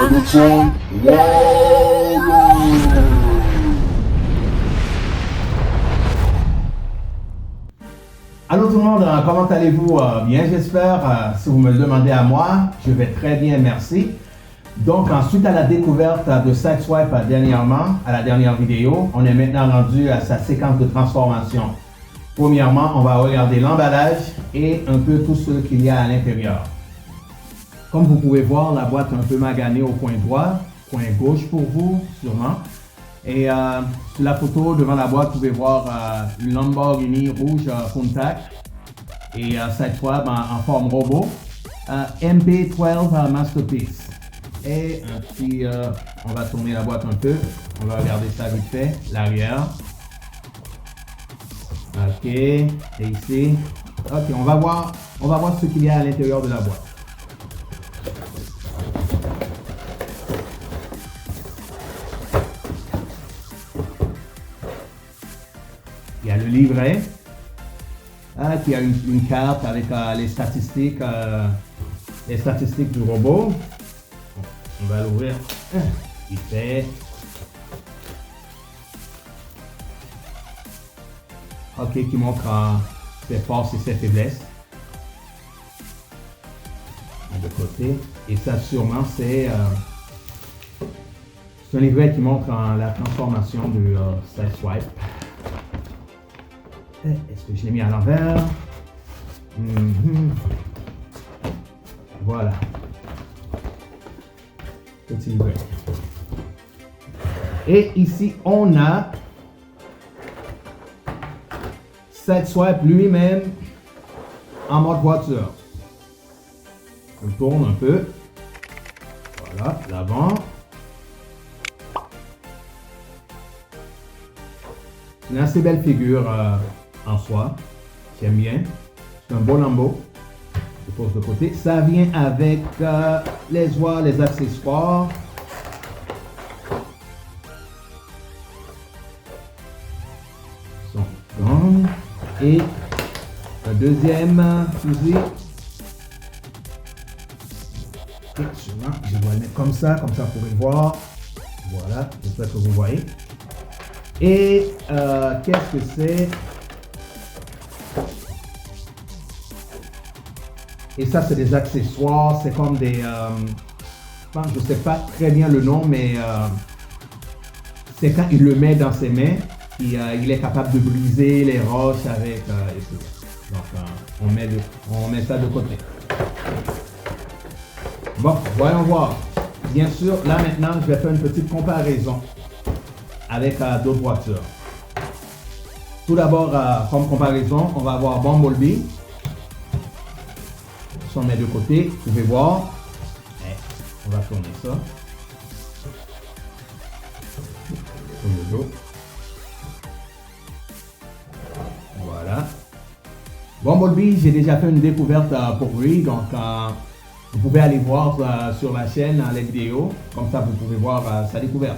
Megatron Warrior. Allô tout le monde, comment allez-vous? Bien j'espère. Si vous me le demandez à moi, je vais très bien, merci. Donc suite à la découverte de Sideswipe dernièrement, à la dernière vidéo, on est maintenant rendu à sa séquence de transformation. Premièrement, on va regarder l'emballage et un peu tout ce qu'il y a à l'intérieur. Comme vous pouvez voir, la boîte est un peu maganée au coin droit, coin gauche pour vous, sûrement. Et sur la photo devant la boîte, vous pouvez voir une Lamborghini rouge Countach et Sideswipe en forme robot. MP12 Masterpiece. Et puis, on va tourner la boîte un peu. On va regarder ça vite fait, l'arrière. Ok, et ici. Ok, on va voir ce qu'il y a à l'intérieur de la boîte. Il y a le livret, qui a une carte avec les statistiques du robot. On va l'ouvrir. Il fait. Ok, qui montre ses forces et ses faiblesses. De côté. Et ça, sûrement, c'est un livret qui montre la transformation de Sideswipe. Est-ce que je l'ai mis à l'envers? Voilà. Petit livret. Et ici, on a Sideswipe lui-même en mode voiture. On tourne un peu. Voilà, l'avant. Une assez belle figure en soi. J'aime bien. C'est un beau lambeau. Je pose de côté. Ça vient avec les oies, les accessoires. Et un deuxième fusil. Et sûrement, je vais le mettre comme ça vous pourrez voir. Voilà, j'espère que vous voyez. Et qu'est-ce que c'est? Et ça, c'est des accessoires. C'est comme des... je ne sais pas très bien le nom, mais c'est quand il le met dans ses mains. Il est capable de briser les roches avec et tout. Donc, on met ça de côté. Bon, voyons voir. Bien sûr, là maintenant, je vais faire une petite comparaison avec d'autres voitures. Tout d'abord, comme comparaison, on va avoir Bumblebee. Si on met de côté, vous pouvez voir. On va tourner ça. Sur le dos. Voilà. Bumblebee, j'ai déjà fait une découverte pour lui, donc vous pouvez aller voir sur la chaîne les vidéos, comme ça vous pouvez voir sa découverte.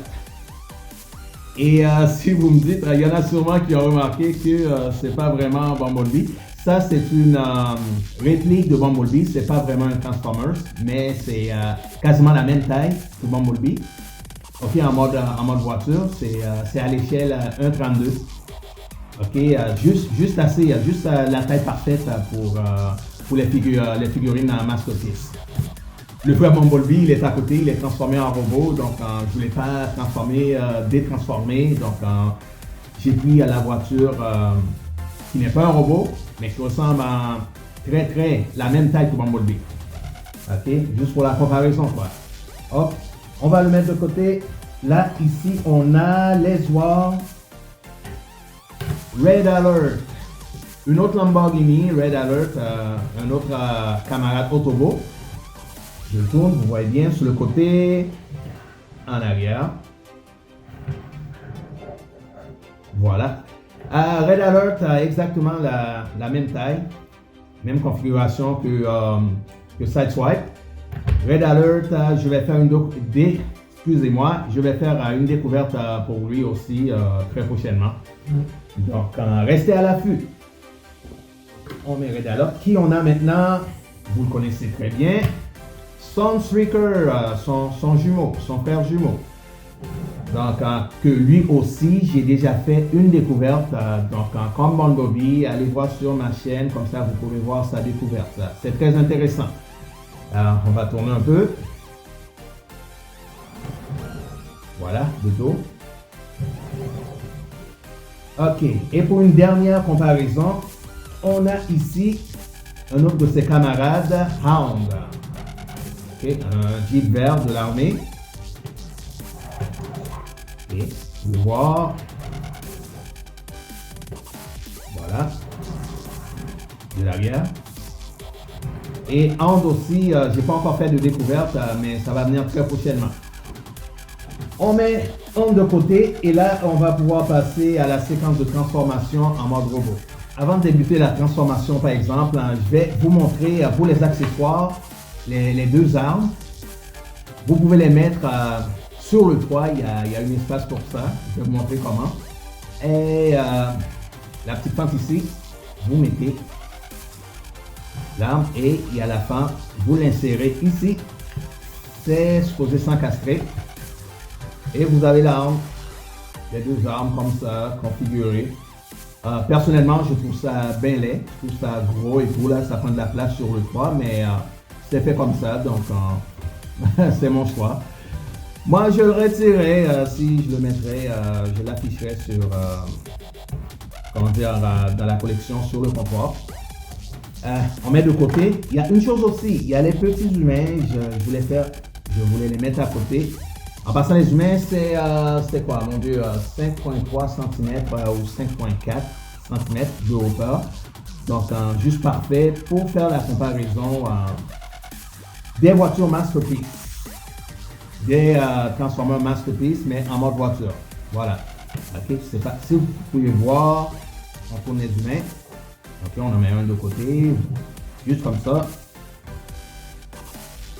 Et si vous me dites, il y en a sûrement qui ont remarqué que c'est pas vraiment Bumblebee. Ça c'est une réplique de Bumblebee, c'est pas vraiment un Transformers, mais c'est quasiment la même taille que Bumblebee. Ok, en mode voiture, c'est à l'échelle 1:32. Ok, juste assez, juste la taille parfaite pour les figurines Masterpiece. Le vrai Bumblebee, il est à côté, il est transformé en robot, donc je voulais pas détransformer, donc j'ai pris la voiture qui n'est pas un robot, mais qui ressemble à très la même taille que Bumblebee. Ok, juste pour la comparaison quoi. Hop, on va le mettre de côté. Là, ici, on a les oies. Red Alert, une autre Lamborghini, Red Alert, un autre camarade Autobo. Je tourne, vous voyez bien sur le côté, en arrière. Voilà. Red Alert a exactement la même taille, même configuration que Sideswipe. Red Alert, je vais faire une découverte pour lui aussi très prochainement. Donc, restez à l'affût. On met Red Alert. Qui on a maintenant? Vous le connaissez très bien. son streaker, son jumeau, son frère jumeau. Donc, que lui aussi, j'ai déjà fait une découverte. Donc, comme Bumblebee, allez voir sur ma chaîne, comme ça vous pouvez voir sa découverte. C'est très intéressant. On va tourner un peu. Voilà, de dos. Ok, et pour une dernière comparaison, on a ici un autre de ses camarades, Hound. Ok, un Jeep vert de l'armée. Ok, vous pouvez voir. Voilà. De l'arrière. Et Hound aussi, j'ai pas encore fait de découverte, mais ça va venir très prochainement. On met Hound de côté et là, on va pouvoir passer à la séquence de transformation en mode robot. Avant de débuter la transformation, par exemple, je vais vous montrer pour les accessoires, les deux armes. Vous pouvez les mettre sur le toit, il y a un espace pour ça. Je vais vous montrer comment. Et la petite fente ici, vous mettez l'arme et il y a la fente, vous l'insérez ici. C'est supposé s'encastrer. Et vous avez l'arme, les deux armes comme ça, configurées. Personnellement, je trouve ça bien laid, je trouve ça gros et tout, là, ça prend de la place sur le toit, mais c'est fait comme ça, donc c'est mon choix. Moi, je le retirerais, si je le mettrais, je l'afficherais sur, comment dire, dans la collection sur le comptoir. On met de côté. Il y a une chose aussi, il y a les petits humains, je voulais les mettre à côté. En passant, les humains, c'est quoi, mon Dieu, 5,3 cm ou 5,4 cm de hauteur. Donc, juste parfait pour faire la comparaison des voitures Masterpiece. Des Transformers Masterpiece, mais en mode voiture. Voilà. Ok, je sais pas si vous pouvez voir, on tourne les humains. Ok, on en met un de côté, juste comme ça.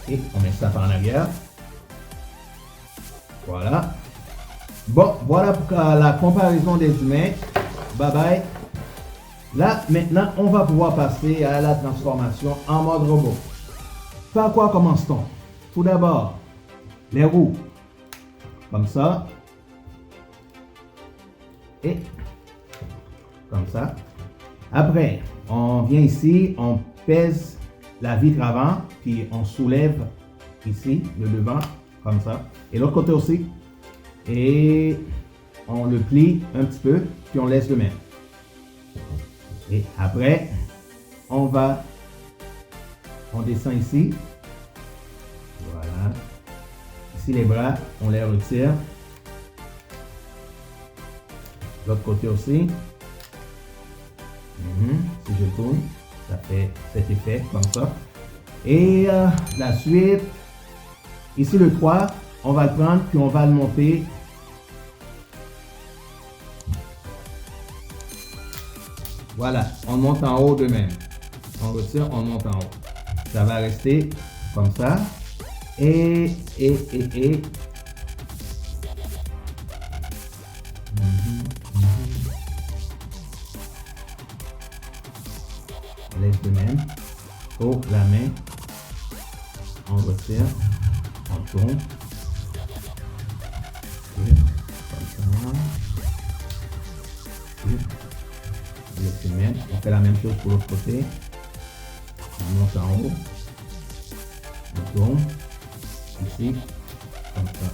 Et on met ça par en arrière. Voilà. Bon, voilà pour la comparaison des humains. Bye bye. Là, maintenant, on va pouvoir passer à la transformation en mode robot. Par quoi commence-t-on? Tout d'abord, les roues. Comme ça. Et comme ça. Après, on vient ici, on pèse la vitre avant, puis on soulève ici, le devant, comme ça. Et l'autre côté aussi. Et on le plie un petit peu, puis on laisse le même. Et après, on descend ici. Voilà. Ici, les bras, on les retire. L'autre côté aussi. Si je tourne, ça fait cet effet comme ça. Et la suite, ici le 3, on va le prendre puis on va le monter. Voilà, on monte en haut de même. On retire, on monte en haut. Ça va rester comme ça. Et. On laisse de même. Pour la main, on retire, on tourne. Et comme ça. Et on laisse de même. On fait la même chose pour l'autre côté. On monte en haut. On tourne. Ici. Comme ça.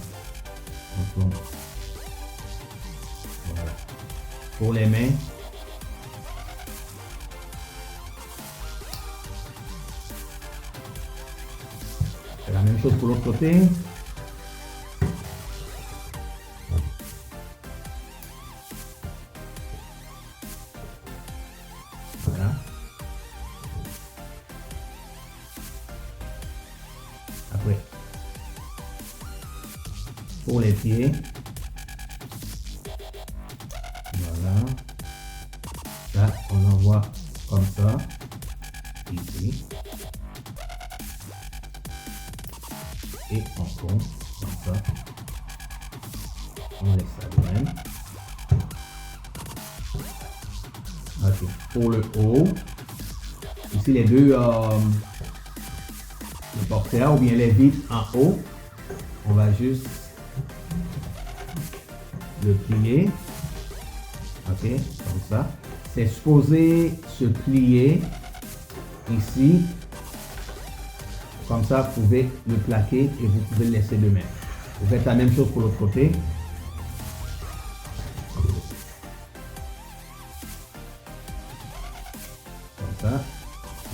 On tourne. Voilà. Pour les mains. La même chose pour l'autre côté. Voilà. Après, pour les pieds. Voilà. Là, on envoie comme ça. Ici. Et on tourne comme ça. On laisse ça de même. Ok. Pour le haut, ici les deux portières ou bien les vitres en haut, on va juste le plier. Ok, comme ça. C'est supposé se plier ici. Comme ça, vous pouvez le plaquer et vous pouvez le laisser de même. Vous faites la même chose pour l'autre côté. Comme ça.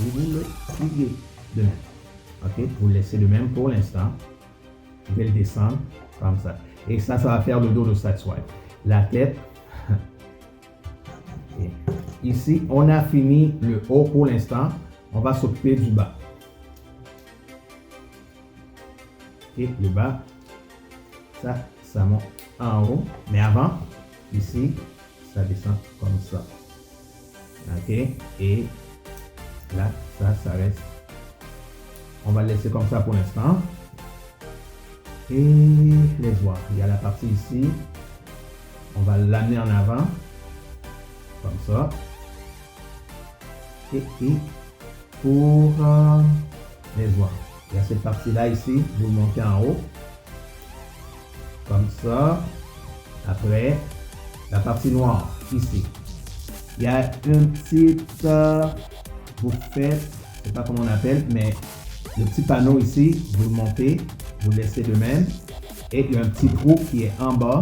Et vous le pliez de même. Ok, vous le laissez de même pour l'instant. Vous pouvez le descendre comme ça. Et ça va faire le dos de cette swipe. La tête. Okay. Ici, on a fini le haut pour l'instant. On va s'occuper du bas. Et le bas, ça monte en haut. Mais avant, ici, ça descend comme ça. Ok. Et là, ça reste. On va le laisser comme ça pour l'instant. Et les voir. Il y a la partie ici. On va l'amener en avant. Comme ça. Et pour les voir. Il y a cette partie-là ici. Vous le montez en haut. Comme ça. Après, la partie noire ici. Il y a une petite... vous faites, je ne sais pas comment on appelle, mais le petit panneau ici, vous le montez. Vous le laissez de même. Et il y a un petit trou qui est en bas.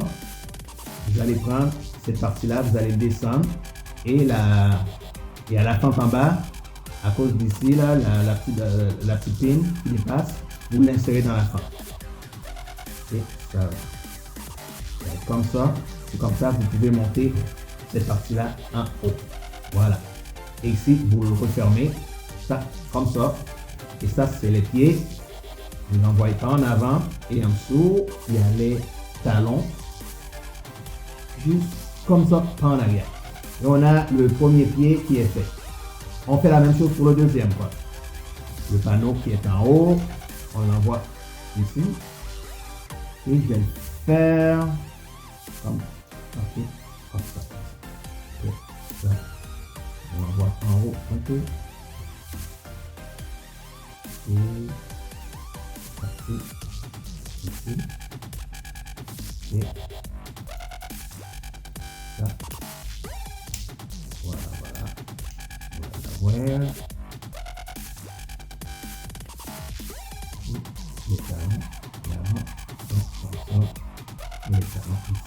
Vous allez prendre cette partie-là, vous allez descendre. Et il y a la fente en bas. À cause d'ici, là, la petite pin qui dépasse, vous l'insérez dans la fente. Et ça va être comme ça. C'est comme ça que vous pouvez monter cette partie-là en haut. Voilà. Et ici, vous le refermez. Ça, comme ça. Et ça, c'est les pieds. Vous n'envoyez pas en avant. Et en dessous, il y a les talons. Juste comme ça, pas en arrière. Et on a le premier pied qui est fait. On fait la même chose pour le deuxième, quoi. Le panneau qui est en haut, on l'envoie ici. Et je vais le faire comme, okay, comme ça. Et ça, on l'envoie en haut un peu. Et parti ici. Et ça. Voilà. Les talons ici.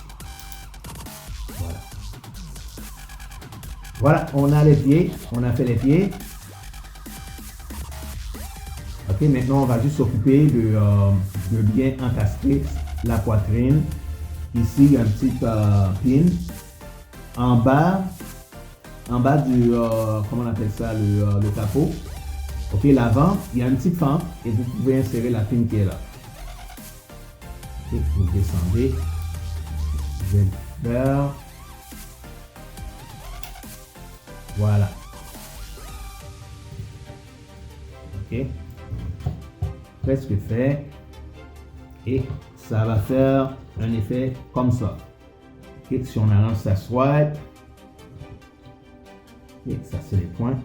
Voilà, on a les pieds, on a fait les pieds. Ok, maintenant on va juste s'occuper de bien encastrer la poitrine. Ici, il y a un petit pin. En bas du, comment on appelle ça, le capot. Ok, l'avant, il y a une petite fente et vous pouvez insérer la pin qui est là. Ok, vous descendez. Je vais le faire. Voilà. Ok. Presque fait. Et ça va faire un effet comme ça. Ok, si on arrange sa swipe. Et ça, c'est les points.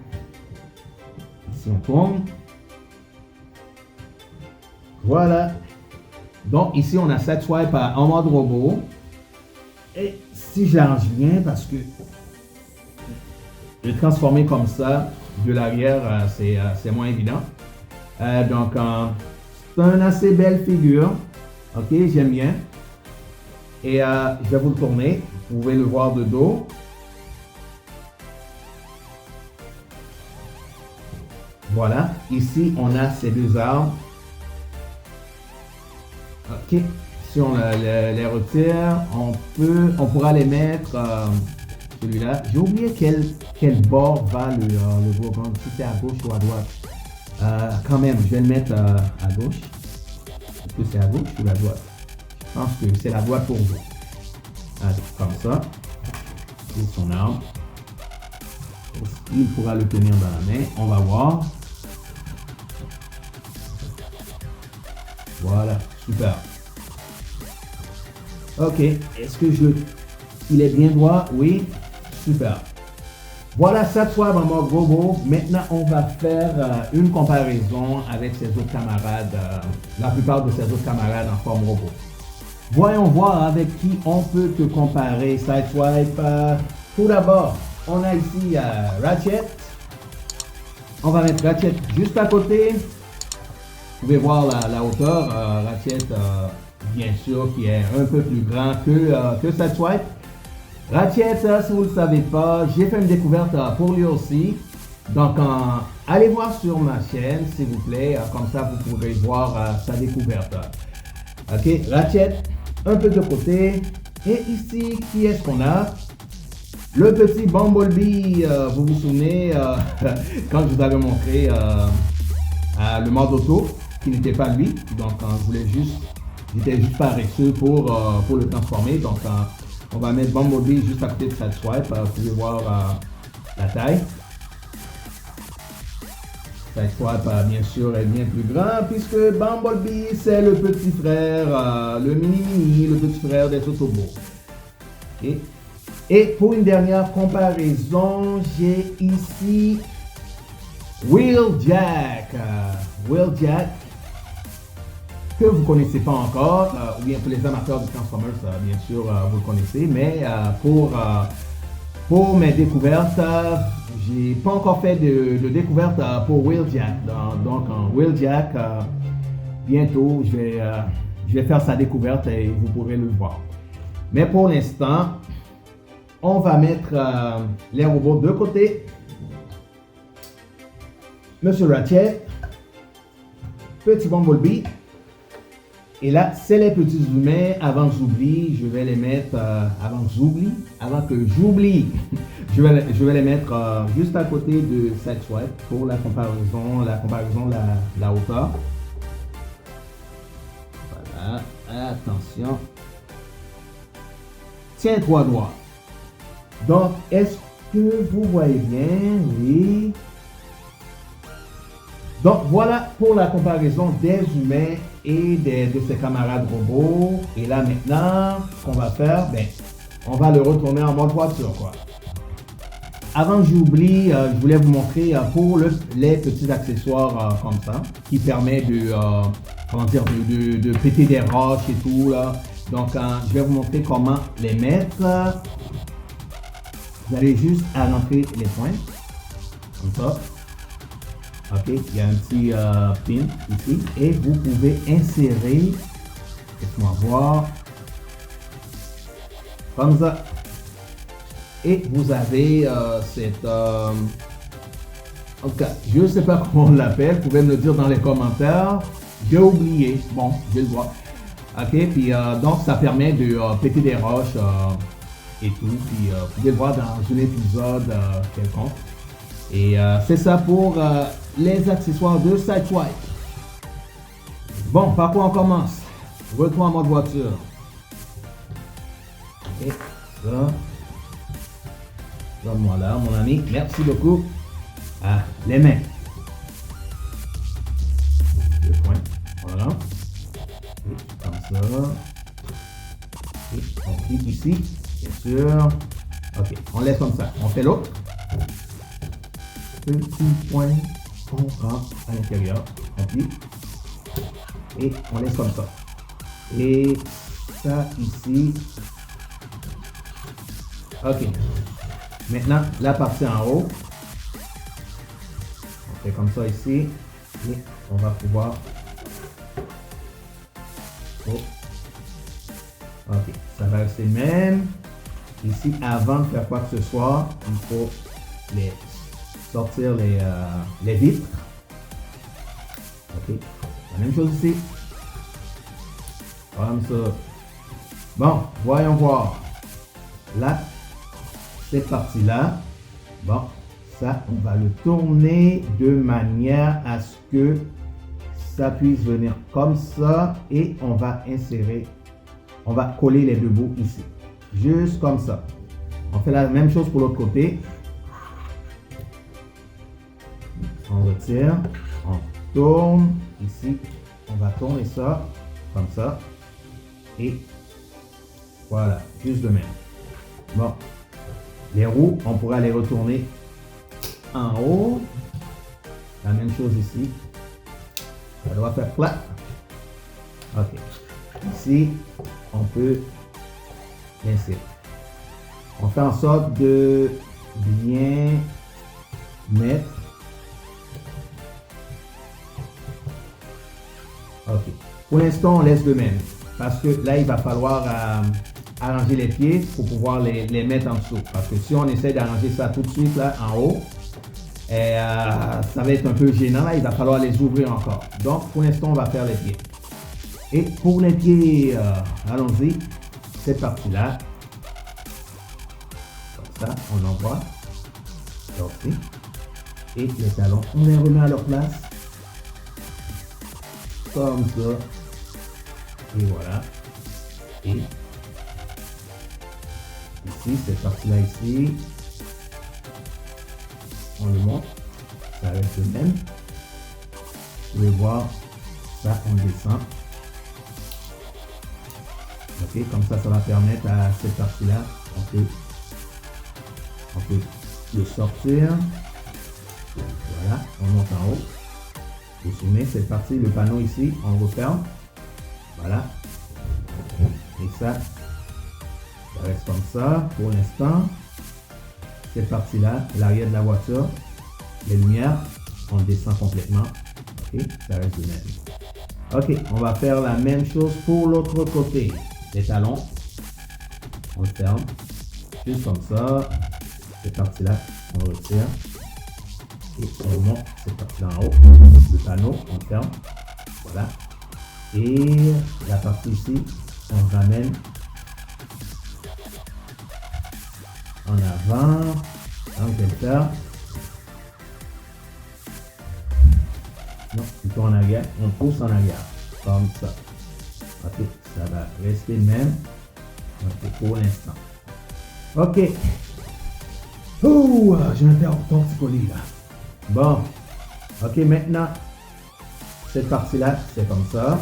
Ici, on tourne. Voilà. Donc, ici, on a cette swipe en mode robot. Et si j'arrange bien, parce que le transformer comme ça de l'arrière, c'est moins évident. Donc, c'est une assez belle figure. Ok, j'aime bien. Et je vais vous le tourner. Vous pouvez le voir de dos. Voilà, ici on a ces deux arbres. Ok, si on les retire, on pourra les mettre. Celui-là, j'ai oublié quel bord va le gros, si c'est à gauche ou à droite. Quand même, je vais le mettre à gauche. Est-ce que c'est à gauche ou à droite? Je pense que c'est la droite pour vous. Allez, comme ça. C'est son arbre. Il pourra le tenir dans la main. On va voir. Voilà, super. Ok, est-ce que il est bien droit? Oui, super. Voilà, ça soit en mode robot. Maintenant, on va faire une comparaison avec ses autres camarades, la plupart de ses autres camarades en forme robot. Voyons voir avec qui on peut te comparer Sideswipe. Tout d'abord, on a ici Ratchet. On va mettre Ratchet juste à côté. Vous pouvez voir la hauteur. Ratchet, bien sûr, qui est un peu plus grand que Sideswipe. Ratchet, si vous ne le savez pas, j'ai fait une découverte pour lui aussi. Donc, allez voir sur ma chaîne, s'il vous plaît. Comme ça, vous pourrez voir sa découverte. Ok, Ratchet, un peu de côté. Et ici, qui est-ce qu'on a? Le petit Bumblebee, vous vous souvenez, quand je vous avais montré le mode auto, qui n'était pas lui. Donc, j'étais juste paresseux pour le transformer. Donc, on va mettre Bumblebee juste à côté de Sideswipe. Vous pouvez voir la taille. Sideswipe, bien sûr, est bien plus grand puisque Bumblebee, c'est le petit frère, le mini-mini, le petit frère des Autobots. Okay. Et pour une dernière comparaison, j'ai ici Wheeljack. Wheeljack, que vous ne connaissez pas encore, ou bien pour les amateurs de Transformers, bien sûr, vous le connaissez, mais pour mes découvertes, j'ai pas encore fait de découverte pour Wheeljack. Donc, Wheeljack, bientôt, je vais faire sa découverte et vous pourrez le voir. Mais pour l'instant, on va mettre les robots de côté. Monsieur Ratchet, petit Bumblebee. Et là, c'est les petits humains. Avant que j'oublie, je vais les mettre. Avant que j'oublie, je vais les mettre juste à côté de Sideswipe pour la comparaison de la hauteur. Voilà, attention. Tiens-toi droit. Donc, est-ce que vous voyez bien? Oui. Donc, voilà pour la comparaison des humains et de ses camarades robots. Et là, maintenant, ce qu'on va faire, on va le retourner en mode voiture, quoi. Avant que j'oublie, je voulais vous montrer pour les petits accessoires comme ça, qui permet de péter des roches et tout, là. Donc, je vais vous montrer comment les mettre. Vous allez juste à rentrer les points, comme ça. Ok, il y a un petit pin ici et vous pouvez insérer, laisse-moi voir, comme ça. Et vous avez cette, en tout cas, je ne sais pas comment on l'appelle, vous pouvez me le dire dans les commentaires. J'ai oublié, bon, je le vois. Ok, puis donc ça permet de péter des roches et tout, puis vous pouvez le voir dans un épisode quelconque. Et c'est ça pour les accessoires de Sideswipe. Bon, par quoi on commence? Retour en mode voiture. Et ça. Donne-moi là, mon ami. Merci beaucoup. Les mains. Le point. Voilà. Et comme ça. Et on clique ici, bien sûr. Ok, on laisse comme ça. On fait l'autre. Petit point qu'on rentre à l'intérieur, et on laisse comme ça. Et ça ici. Ok. Maintenant, la partie en haut. On fait comme ça ici. Et on va pouvoir. Oh. Ok. Ça va rester le même. Ici, avant de faire quoi que ce soit, il faut sortir les vitres. Ok, la même chose ici. Comme ça. Bon, voyons voir. Là, cette partie-là, bon, ça, on va le tourner de manière à ce que ça puisse venir comme ça et on va insérer, on va coller les deux bouts ici. Juste comme ça. On fait la même chose pour l'autre côté. On retire, on tourne ici, on va tourner ça comme ça et voilà, juste de même. Bon, les roues, on pourra les retourner en haut. La même chose ici. Ça doit faire clap. Ok. Ici, on peut l'insérer. On fait en sorte de bien mettre. Ok. Pour l'instant, on laisse de même. Parce que là, il va falloir arranger les pieds pour pouvoir les mettre en dessous. Parce que si on essaie d'arranger ça tout de suite là, en haut, ça va être un peu gênant. Là, il va falloir les ouvrir encore. Donc, pour l'instant, on va faire les pieds. Et pour les pieds, allons-y. Cette partie-là. Comme ça, on envoie. Sorti. Et les talons, on les remet à leur place. Comme ça. Et voilà. Et ici, cette partie-là ici, on le monte. Ça reste le même. Vous pouvez voir, ça, on descend. Ok, comme ça, ça va permettre à cette partie-là, on peut le sortir. Voilà, on monte en haut. Je soumets cette partie, le panneau ici, on referme. Voilà. Et ça reste comme ça pour l'instant. Cette partie-là, l'arrière de la voiture, les lumières, on descend complètement. Ok, ça reste le même. Ok, on va faire la même chose pour l'autre côté. Les talons, on le ferme. Juste comme ça. Cette partie-là, on retire. Et on remonte cette partie-là en haut. Le panneau, on le ferme. Voilà. Et la partie ici, on ramène en avant. Donc, je vais le faire. Non, plutôt en arrière. On pousse en arrière. Comme ça. Ok, ça va rester le même. Ok, pour l'instant. Ok. Ouh, j'ai un torticolis là. Bon. Ok, maintenant, cette partie-là, c'est comme ça.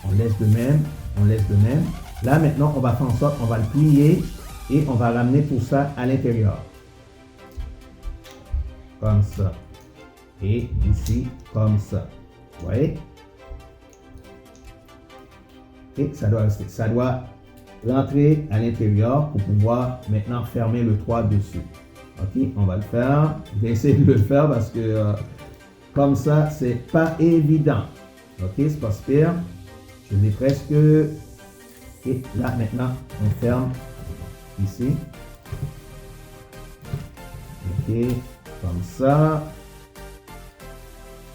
On laisse de même. On laisse de même. Là, maintenant, on va faire en sorte, on va le plier et on va ramener tout ça à l'intérieur. Comme ça. Et ici, comme ça. Vous voyez? Et ça doit rester. Ça doit rentrer à l'intérieur pour pouvoir maintenant fermer le toit dessus. Ok, on va le faire. Je vais essayer de le faire parce que comme ça, c'est pas évident. Ok, c'est pas super. Je l'ai presque. Et là, maintenant, on ferme ici. Ok, comme ça.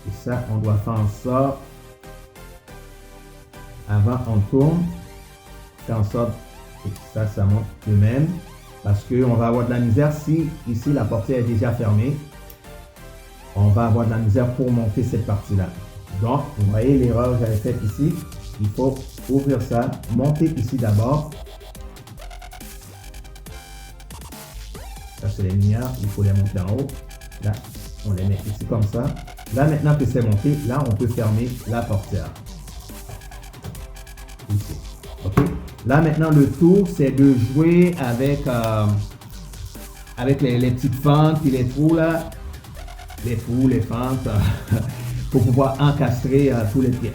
Et ça, on doit faire en sorte. Avant, on tourne. Faire en sorte que ça monte de même. Parce qu'on va avoir de la misère si ici la portière est déjà fermée. On va avoir de la misère pour monter cette partie-là. Donc, vous voyez l'erreur que j'avais faite ici. Il faut ouvrir ça, monter ici d'abord. Ça, c'est les lumières. Il faut les monter en haut. Là, on les met ici comme ça. Là, maintenant que c'est monté, là, on peut fermer la portière. Ici. OK. Là, maintenant, le tour, c'est de jouer avec, les petites fentes et les trous, là. Les trous, les fentes, pour pouvoir encastrer toutes les pièces.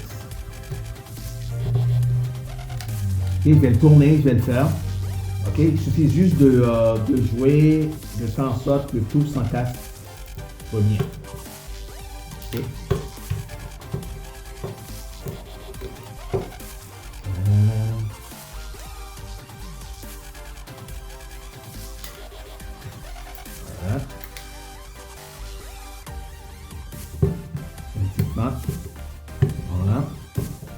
Ok, je vais le tourner, je vais le faire. Ok, il suffit juste de jouer, de faire en sorte que tout s'encastre bien. Ok. Voilà. Voilà.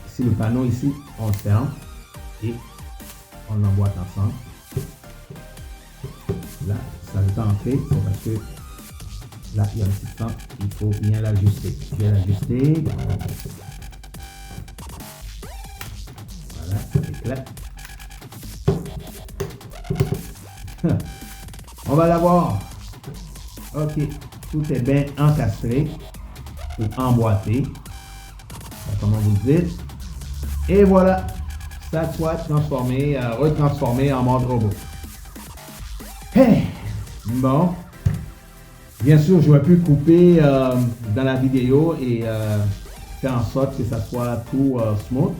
Ici, le panneau ici, on le ferme et on l'emboîte ensemble. Là, ça veut pas entrer, c'est parce que là, il y a un petit temps, il faut bien l'ajuster. Je vais l'ajuster. Voilà, ça éclate. On va l'avoir. Ok, tout est bien encastré ou emboîté, comme vous le dites. Et voilà, ça soit transformé, retransformé en mode robot. Hey! Bon, Bien sûr, j'aurais pu couper dans la vidéo et faire en sorte que ça soit tout smooth,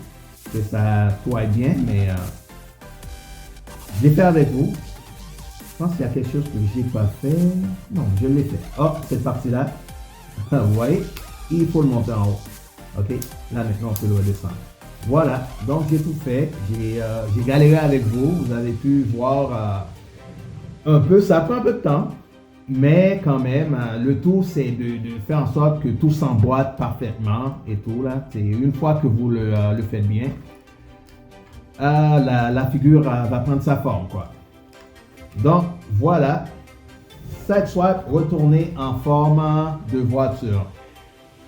que ça tout aille bien, mais je l'ai fait avec vous. Je pense qu'il y a quelque chose que j'ai pas fait. Non, je l'ai fait. Oh, cette partie-là, vous voyez, il faut le monter en haut. Ok, là maintenant on peut le redescendre. Voilà, donc j'ai tout fait. J'ai galéré avec vous. Vous avez pu voir un peu, ça prend un peu de temps. Mais quand même, le tout, c'est de faire en sorte que tout s'emboîte parfaitement et tout. Là. Une fois que vous le faites bien, la figure va prendre sa forme, quoi. Donc, voilà. Sideswipe retourné en forme de voiture.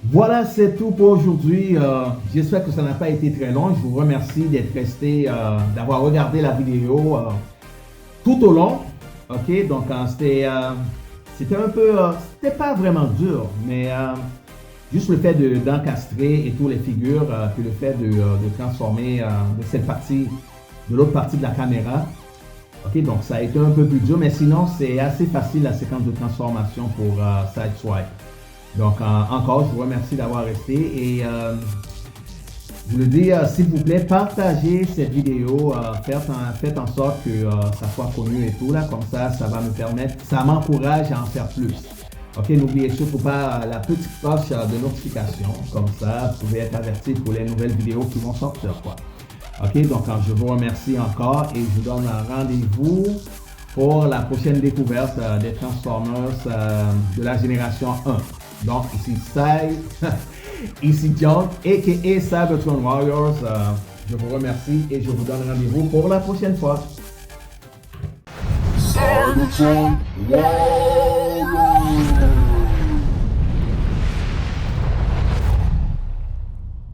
Voilà, c'est tout pour aujourd'hui. J'espère que ça n'a pas été très long. Je vous remercie d'être resté, d'avoir regardé la vidéo tout au long. Ok, donc c'était un peu, c'était pas vraiment dur, mais juste le fait d'encastrer et toutes les figures, puis le fait de transformer de cette partie, de l'autre partie de la caméra. Ok, donc ça a été un peu plus dur, mais sinon c'est assez facile la séquence de transformation pour Sideswipe. Donc encore, je vous remercie d'avoir resté et je vous le dis, s'il vous plaît, partagez cette vidéo, faites en sorte que ça soit connu et tout là, comme ça va me permettre, ça m'encourage à en faire plus. Ok, n'oubliez surtout pas la petite cloche de notification, comme ça vous pouvez être averti pour les nouvelles vidéos qui vont sortir, quoi. Ok, donc je vous remercie encore et je vous donne un rendez-vous pour la prochaine découverte des Transformers de la génération 1. Donc ici ici John, a.k.a. Cybertron Warriors. Je vous remercie et je vous donne rendez-vous pour la prochaine fois. Cybertron Warriors.